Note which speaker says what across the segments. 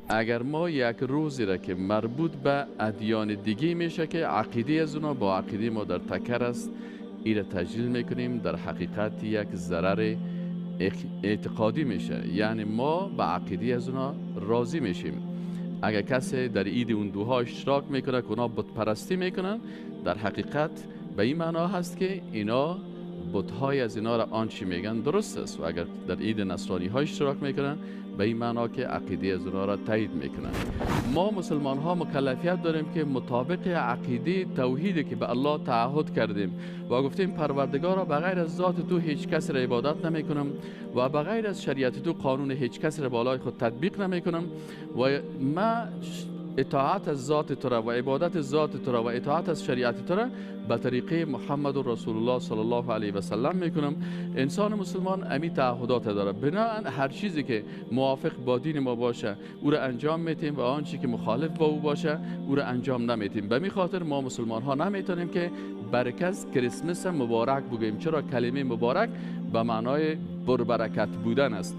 Speaker 1: اگر ما یک روزی را که مربوط به ادیان دیگه میشه که عقیده از اونا با عقیده ما در تکر است، این را تجلیل میکنیم، در حقیقت یک ضرر اعتقادی میشه، یعنی ما به عقیده از اونا راضی میشیم. اگر کسی در عید اون دوها اشتراک میکنه که اونا بت پرستی میکنن، در حقیقت به این معنا هست که اینا بت‌های از اینا را آنچه میگن درست است. و اگر در عید نصرانی ها اشتراک میکنن، به این معنا که عقیده از اونا را تایید میکنن. ما مسلمان ها مکلفیت داریم که مطابق عقیده توحیدی که به الله تعهد کردیم و گفتیم پروردگارا بغیر از ذات تو هیچ کس را عبادت نمیکنم و بغیر از شریعت تو قانون هیچ کس را بالای خود تطبیق نمیکنم و ما اطاعت از ذات تو را و عبادت ذات تو را و اطاعت از شریعت تو را به طریقه محمد رسول الله صلی الله علیه و سلم میکنم. انسان مسلمان امی تعهدات داره، بنابراین هر چیزی که موافق با دین ما باشه او را انجام میتیم و آنچه که مخالف با او باشه او را انجام نمیتیم. به می خاطر ما مسلمان ها نمیتونیم که برکس کریسمس مبارک بگوییم، چرا کلمه مبارک به معنای پربرکت بودن است.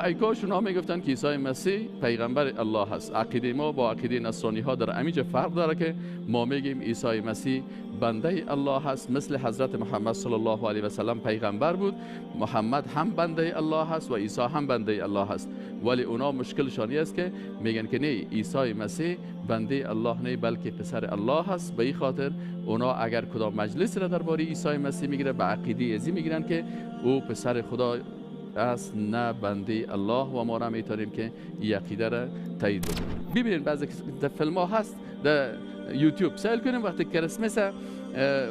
Speaker 1: ای کاش اونا میگفتن که عیسی مسیح پیغمبر الله هست. عقیده ما با عقیده نصرانی ها در امیج فرق داره که ما میگیم عیسی مسیح بنده الله هست، مثل حضرت محمد صلی الله علیه و سلم پیغمبر بود، محمد هم بنده الله هست و عیسی هم بنده الله هست. ولی اونا مشکلشانی است که میگن که نه، عیسی مسیح بنده الله نه بلکه پسر الله هست. به این خاطر اونا اگر کدام مجلس را درباره عیسی مسیح میگیره به عقیده ازی میگیرن که او پسر خدا است، نه بنده الله، و ما را میتونیم که این عقیده را تایید بکنیم. ببینید بعضی فیلم ها هست در یوتیوب، سیل کنیم وقتی کریسمس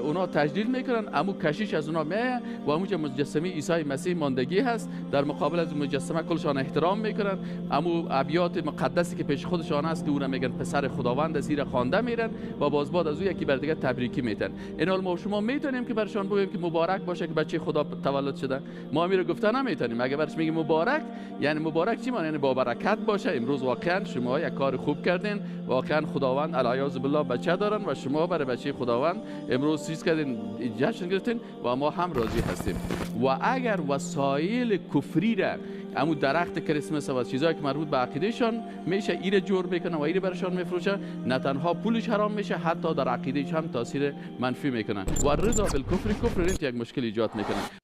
Speaker 1: اونا تجلیل میکنن، امو کشیش از اونا میه و امو مجسمه عیسی مسیح ماندگی هست، در مقابل از مجسمه کلشان احترام میکنن. امو ابیات مقدسی که پیش خودشان هست که او را میگن پسر خداوند، زیر خوانده میرن و باز بعد از او یکی بر دیگه تبریکی میتن. این حال ما شما میتونیم که برشان بگیم که مبارک باشه که بچه خدا تولد شده؟ ما میره گفته نمیتونیم. اگه برش میگیم مبارک، یعنی مبارک چی معنی؟ یعنی با برکت باشه، امروز واقعا شما یک کار خوب کردین، واقعا خداوند العیاذ بالله بچه دارن و شما برای بچه خداوند امروز چیز کردین، جشن گرفتین و ما هم راضی هستیم. و اگر وسایل کفری را، همون درخت کریسمس و چیزایی که مربوط به عقیدهشان میشه ایره جور میکنه و ایره برشان میفروشه، نه تنها پولش حرام میشه، حتی در عقیدهش هم تاثیر منفی میکنه. و رضا بالکفر، کفر رنت یک مشکل ایجاد میکنه.